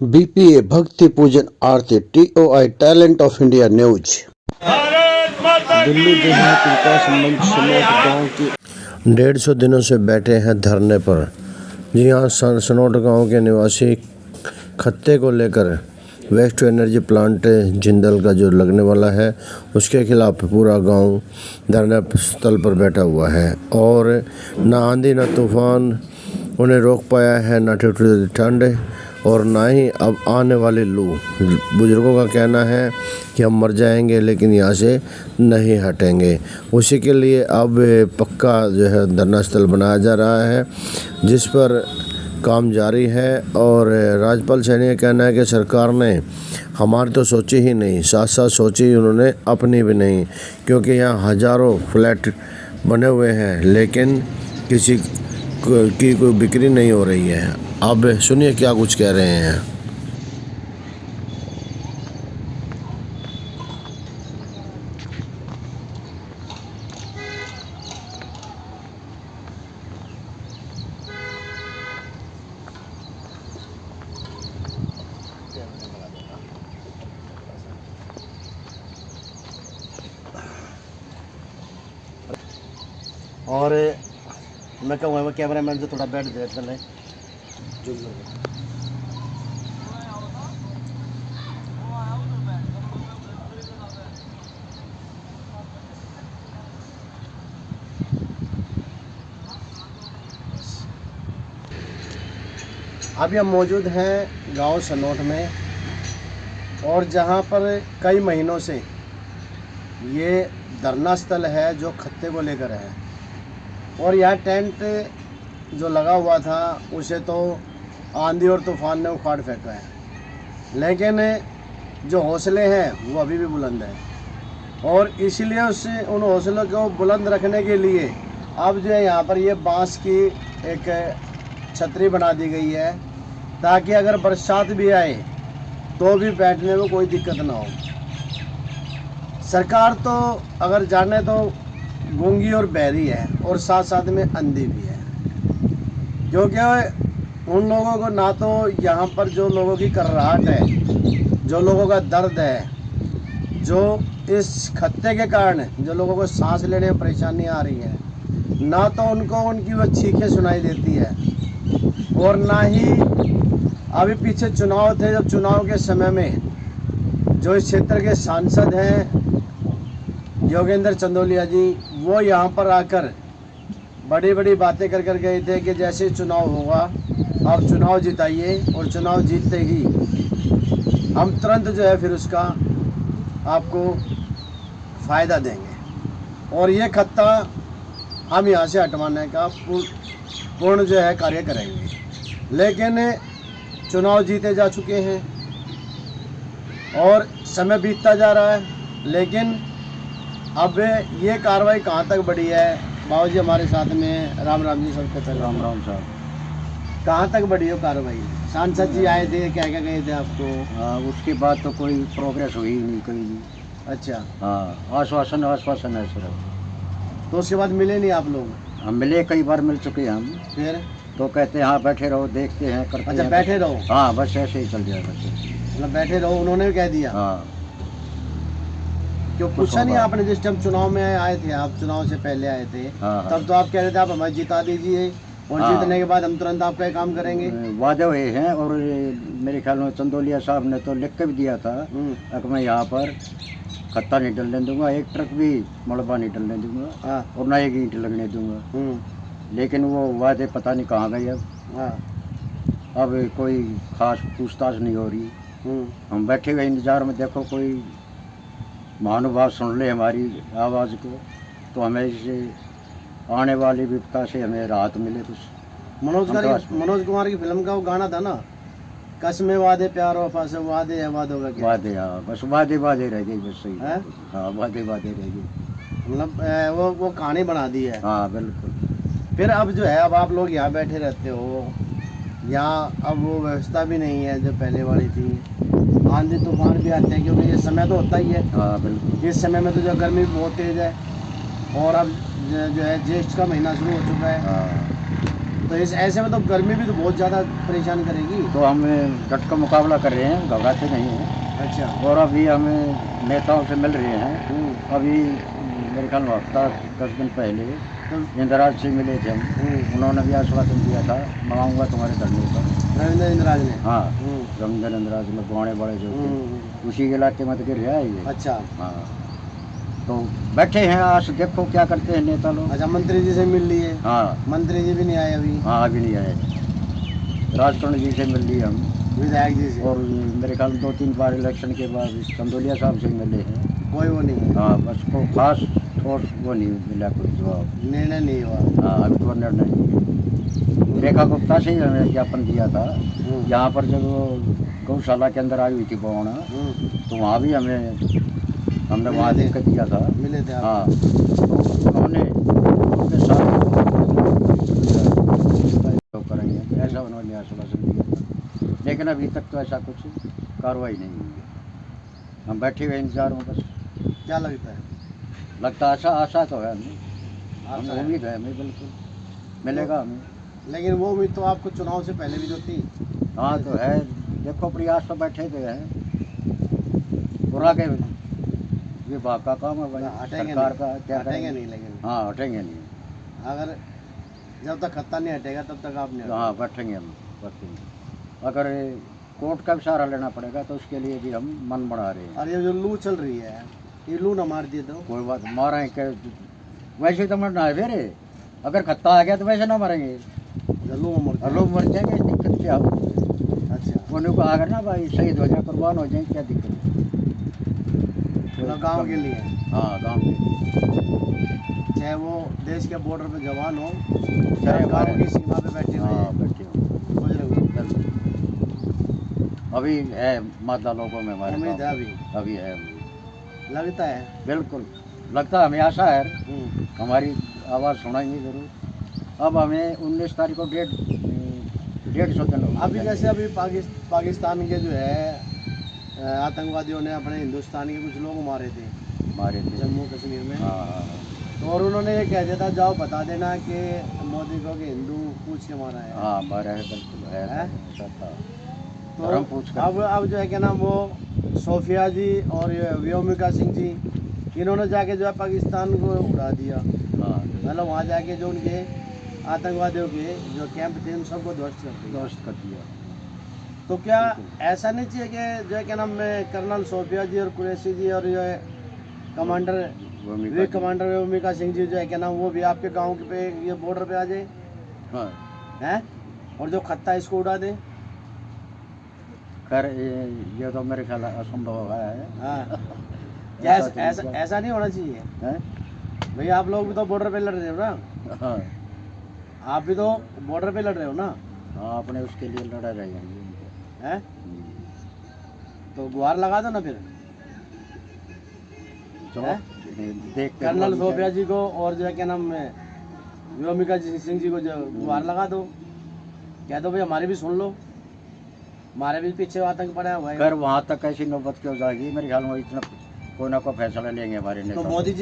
BPA भक्ति पूजन आरती TOI talent of India news. Delhi देहात विकास मंच सनोट गांव के 150 दिनों से बैठे हैं धरने पर। जी हाँ, सनोट गांव के निवासी खत्ते को लेकर वेस्ट एनर्जी प्लांट जिंदल का जो लगने वाला है उसके खिलाफ पूरा गांव धरना स्थल पर बैठा हुआ है और ना आंधी ना तूफान उन्हें रोक पाया है, ना ठंड और ना ही अब आने वाली लू। बुजुर्गों का कहना है कि हम मर जाएंगे लेकिन यहाँ से नहीं हटेंगे। उसी के लिए अब पक्का जो है धरना स्थल बनाया जा रहा है जिस पर काम जारी है। और राज्यपाल सैनी का कहना है कि सरकार ने हमारी तो सोची ही नहीं, साथ साथ सोची उन्होंने अपनी भी नहीं, क्योंकि यहाँ हज़ारों फ्लैट बने हुए हैं लेकिन किसी की कोई बिक्री नहीं हो रही है। अब सुनिए क्या कुछ कह रहे हैं। और मैं कहूँगा कैमरा मैन से थोड़ा बैठ जाए चले। अभी हम मौजूद हैं गांव सनोट में और जहां पर कई महीनों से ये धरना स्थल है जो खत्ते को लेकर है और यह टेंट जो लगा हुआ था उसे तो आंधी और तूफान ने उखाड़ फेंका है, लेकिन जो हौसले हैं वो अभी भी बुलंद हैं और इसलिए उससे उन हौसलों को बुलंद रखने के लिए अब जो है यहाँ पर ये बांस की एक छतरी बना दी गई है ताकि अगर बरसात भी आए तो भी बैठने में कोई दिक्कत ना हो। सरकार तो अगर जाने तो गूंगी और बहरी है और साथ साथ में अंधी भी है, क्योंकि उन लोगों को ना तो यहाँ पर जो लोगों की कर्राहट है, जो लोगों का दर्द है, जो इस खत्ते के कारण जो लोगों को सांस लेने में परेशानी आ रही है, ना तो उनको उनकी वो चीखें सुनाई देती है और ना ही अभी पीछे चुनाव थे, जब चुनाव के समय में जो इस क्षेत्र के सांसद हैं योगेंद्र चंदोलिया जी, वो यहाँ पर आकर बड़ी बड़ी बातें कर गए थे कि जैसे चुनाव होगा आप चुनाव जिताइए और चुनाव जीतते ही हम तुरंत जो है फिर उसका आपको फ़ायदा देंगे और ये खत्ता हम यहाँ से हटवाने का पूर्ण जो है कार्य करेंगे। लेकिन चुनाव जीते जा चुके हैं और समय बीतता जा रहा है, लेकिन अब ये कार्रवाई कहाँ तक बढ़ी है। बाबू जी हमारे साथ में, राम राम जी, सबसे पहले राम राम साहब। कहाँ तक बढ़ी हो कार्रवाई? सांसद जी आए थे, क्या क्या कहे थे आपको? हाँ, उसके बाद तो कोई प्रोग्रेस हुई नहीं कहीं भी। अच्छा, हाँ, आश्वासन आश्वासन है सिर्फ। तो उसके बाद मिले नहीं आप लोग? हम मिले, कई बार मिल चुके हैं हम। फिर तो कहते हैं हाँ बैठे रहो, देखते हैं, करते अच्छा हैं। बैठे रहो? हाँ, बस ऐसे ही चल जाए बस। मतलब बैठे रहो उन्होंने भी कह दिया? हाँ। क्यों पूछा नहीं आपने जिस टाइम चुनाव में आए थे, आप चुनाव से पहले आए थे? हाँ, तब तो आप कह रहे थे आप हमें जिता दीजिए और हाँ, जीतने के बाद हम तुरंत आपका ये काम करेंगे। वादे हुए हैं और मेरे ख्याल में चंदोलिया साहब ने तो लिख के भी दिया था कि मैं यहाँ पर खत्ता नहीं डलने दूंगा, एक ट्रक भी मलबा नहीं डलने दूंगा और ना एक ईंट लगने दूंगा। लेकिन वो वादे पता नहीं कहाँ गए अब कोई खास पूछताछ नहीं हो रही। हम बैठे हुए इंतजार में, देखो कोई महानुभाव सुन ले हमारी आवाज़ को तो हमें इससे आने वाली विपदा से हमें राहत मिले कुछ। मनोज कुमार की फिल्म का वो गाना था ना, कसमें वादे प्यार वफा से वादे है वादों का क्या? वादे, हाँ, बस वादे रह गई, बस सही है। हाँ, वादे रह गई, मतलब वो कहानी बना दी है। हाँ बिल्कुल। फिर अब जो है, अब आप लोग यहाँ बैठे रहते हो, यहाँ अब वो व्यवस्था भी नहीं है जो पहले वाली थी। आंधी तूफान भी आते हैं क्योंकि ये समय तो होता ही है। हाँ बिल्कुल। इस समय में तो जो गर्मी भी बहुत तेज़ है और अब जो है ज्येष्ठ का महीना शुरू हो चुका है। हाँ। तो इस ऐसे में तो गर्मी भी तो बहुत ज़्यादा परेशान करेगी। तो हम डट का मुकाबला कर रहे हैं, घबराते नहीं हैं। अच्छा। और अभी हमें नेताओं से मिल रहे हैं। अभी मेरे ख्याल में हफ्ता 10 दिन पहले इंदिराज से मिले थे हम। उन्होंने भी आश्वासन दिया था, मंगाऊंगा तुम्हारे धरने पर। रविंद्र इंदिराज ने? हाँ, रविंद्र इंदिराज में गुआड़े बड़े जो थे उसी के इलाके में तो गिर रहा है ये। अच्छा। हाँ, तो बैठे हैं, आज देखो क्या करते हैं नेता लोग। अच्छा, मंत्री जी से मिल लिए? हाँ, मंत्री जी भी नहीं आए अभी? हाँ अभी नहीं आए। राजकर्ण जी से मिल लिए हम, विधायक जी से? और मेरे ख्याल में 2-3 बार इलेक्शन के बाद चंदोलिया साहब से मिले हैं। कोई वो नहीं है? हाँ, बस को खास ठोस वो नहीं मिला कोई जवाब। निर्णय नहीं हुआ? हाँ, अभी तो निर्णय नहीं। रेखा गुप्ता से ही हमें ज्ञापन दिया था। यहाँ पर जब वो गौशाला के अंदर आई हुई थी बवाना, तो वहाँ भी हमने वहाँ देख कर दिया था। मिले थे आप? हाँ, तो उन्होंने उनके साथ तो करेंगे ऐसा उन्होंने आश्वासन दिया था, लेकिन अभी तक तो ऐसा कुछ कार्रवाई नहीं हुई है। हम बैठे हुए इंतजार में बस। क्या लगता है? लगता आशा तो है हमें, आशा है? उम्मीद है हमें, बिल्कुल मिलेगा हमें। लेकिन वो उम्मीद तो आपको चुनाव से पहले भी तो थी। हाँ तो है, देखो प्रयास तो बैठे हुए हैं, पूरा के विभाग का काम है भाई, हटेंगे सरकार नहीं? का क्या हटेंगे करेंगे? नहीं लेकिन? हाँ हटेंगे नहीं। अगर जब तक खत्ता नहीं हटेगा तब तक आप नहीं हाँ बैठेंगे हम, बैठेंगे। अगर कोर्ट का भी सहारा लेना पड़ेगा तो उसके लिए भी हम मन बना रहे हैं। और ये जो लू चल रही है, ये लू ना मार दिए तो? कोई बात, मारें क्या, वैसे तो मरना है फिर। अगर खत्ता आ गया तो वैसे ना मरेंगे, लू में मर और लोग मर जाएंगे, दिक्कत क्या हो। अच्छा। उन्हें को अगर ना भाई शहीद हो जाए, कुर्बान हो जाए, क्या दिक्कत है? मतलब गाँव के लिए? हाँ, गाँव के लिए। चाहे वो देश के बॉर्डर पे जवान हो, चाहे चाहे गाँव हमारे की सीमा पे बैठे हुए हाँ हैं, बैठे हो, समझ रहे हो? अभी है मादा लोगों में हमारे उम्मीद है गाँव अभी? में। अभी है, लगता है? बिल्कुल लगता है, हमें आशा है हमारी आवाज़ सुनाएंगे जरूर। अब हमें 19 तारीख को 150 दिन अभी जैसे अभी पाकिस्तान के जो है आतंकवादियों ने अपने हिंदुस्तान के कुछ लोग मारे थे मारे थे जम्मू कश्मीर में। हाँ, तो और उन्होंने ये कह दिया था, जाओ बता देना कि मोदी को कि हिंदू पूछ के मारा है। हाँ मारा है, बिल्कुल है, हैं? ऐसा था। तो धर्म पूछ कर अब जो है क्या नाम, वो सोफिया जी और ये व्योमिका सिंह जी, इन्होंने जाके जो है पाकिस्तान को उड़ा दिया। हाँ, मतलब वहाँ जाके जो उनके आतंकवादियों के जो कैंप थे उन सबको ध्वस्त कर दिया। दोस्त कर दिया। तो क्या ऐसा नहीं चाहिए कि जो है क्या नाम में कर्नल सोफिया जी और कुरैशी जी और जो है कमांडर व्योमिका सिंह जी जो है क्या नाम, वो भी आपके गांव पे ये बॉर्डर पे आ जाए हाँ, हैं और जो खत्ता है इसको उड़ा दे? खैर ये तो मेरे ख्याल असंभव है। हाँ। क्या ऐसा नहीं होना चाहिए? हैं? भाई आप लोग भी तो बॉर्डर पे लड़ रहे हो ना? हाँ, आप भी तो बॉर्डर पे लड़ रहे हो ना? हाँ अपने उसके लिए लड़ा रहे हैं। हैं? तो गुहार लगा दो ना फिर। चलो देख कर्नल सोफिया जी को और जो है क्या नाम है व्योमिका सिंह जी को जो गुहार लगा दो, कह दो भाई हमारे भी सुन लो, हमारे भी पीछे आतंक पड़ा हुआ है। खैर वहाँ तक ऐसी नौबत क्यों जाएगी, मेरे ख्याल में इतना कोई ना कोई फैसला लेंगे हमारे नेता। तो मोदी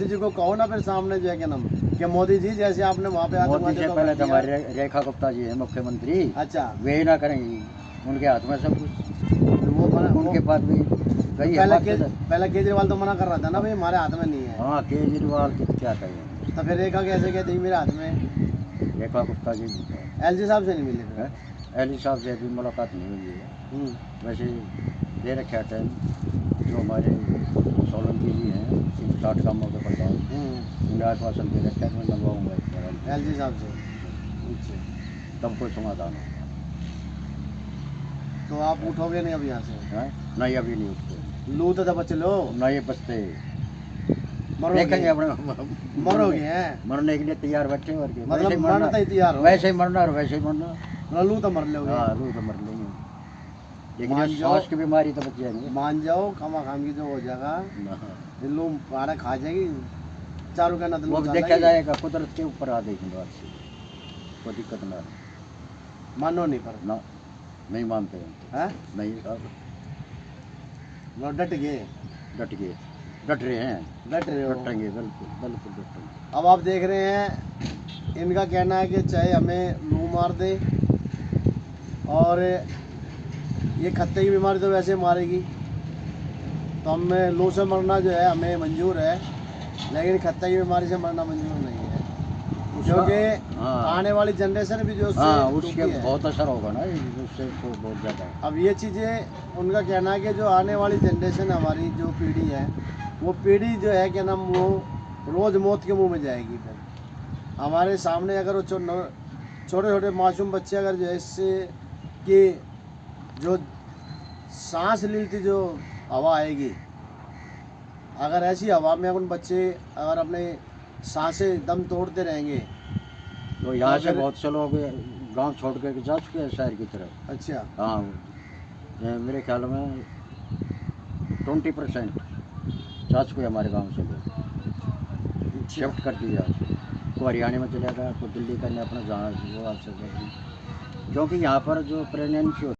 जी को कहो ना फिर सामने जो है क्या नाम, कि मोदी जी जैसे आपने वहाँ पे मोदी से पहले तो हमारे रेखा गुप्ता जी है मुख्यमंत्री। अच्छा। वे ही ना करेंगे, उनके हाथ में सब कुछ, वो उनके पास भी गई पहले केजरीवाल तो मना कर रहा था ना भाई हमारे हाथ में नहीं है। हाँ केजरीवाल के क्या कहें। तो फिर रेखा कैसे कहते मेरे हाथ में? रेखा गुप्ता जी एलजी साहब से नहीं मिले? एली साहब से अभी मुलाकात नहीं हुई है। वैसे दे रखा टाइम, जो हमारे सोलंकी जी हैं 60 कामों के प्रधान, उन्हें आश्वासन दे रखा है मैं मंगवाऊँगा एलजी साहब से। तब कोई समाधान होगा। तो आप उठोगे नहीं अब यहाँ से? नहीं अभी नहीं उठते, लू तो बच लो, नहीं बचते, देखेंगे अपने मरोगे हैं, मरने के लिए तैयार बैठे और के मतलब मरना तो तैयार हो, वैसे ही मरना और वैसे ही मरना। लू तो मर लोगे? हाँ लू तो मर लेंगे, लेकिन मान जाओ, सांस की बीमारी तो बच जाएंगे। मान जाओ खामा खाम की जो हो जाएगा, लू आड़ा खा जाएगी चारों का नद। वो भी देखा जाएगा, कुदरत के ऊपर आ देखेंगे बात से, कोई दिक्कत ना। मानो नहीं पर ना, नहीं मानते हैं, नहीं साहब डट गए, डट रहे हैं, डट रहे हो, डटेंगे, बिल्कुल बिल्कुल डटेंगे। अब आप देख रहे हैं इनका कहना है कि चाहे हमें लू मार दे, और ये खत्ते की बीमारी तो वैसे मारेगी, तो हमें लू से मरना जो है हमें मंजूर है, लेकिन खत्ते की बीमारी से मरना मंजूर नहीं है, क्योंकि आने वाली जनरेशन भी जो उससे उसके दुखी है। बहुत असर होगा ना उससे, तो बहुत ज़्यादा। अब ये चीज़ें उनका कहना है कि जो आने वाली जनरेशन हमारी जो पीढ़ी है, वो पीढ़ी जो है क्या नाम, वो रोज़ मौत के मुंह में जाएगी। फिर हमारे सामने अगर वो छोटे छोटे मासूम बच्चे अगर जो है इससे कि जो सांस लेती जो हवा आएगी, अगर ऐसी हवा में उन बच्चे अगर अपने सांसें दम तोड़ते रहेंगे, तो यहाँ से अगर- बहुत से लोग गांव छोड़ के जा चुके हैं शहर की तरफ। अच्छा, हाँ, ये मेरे ख्याल में 20% जा चुके हैं हमारे गांव से लोग, शिफ्ट कर दिया। कोई हरियाणा में चला गया, कोई दिल्ली करने अपना जहाँ वो आप सकते, क्योंकि यहाँ पर जो प्रेगनेंसी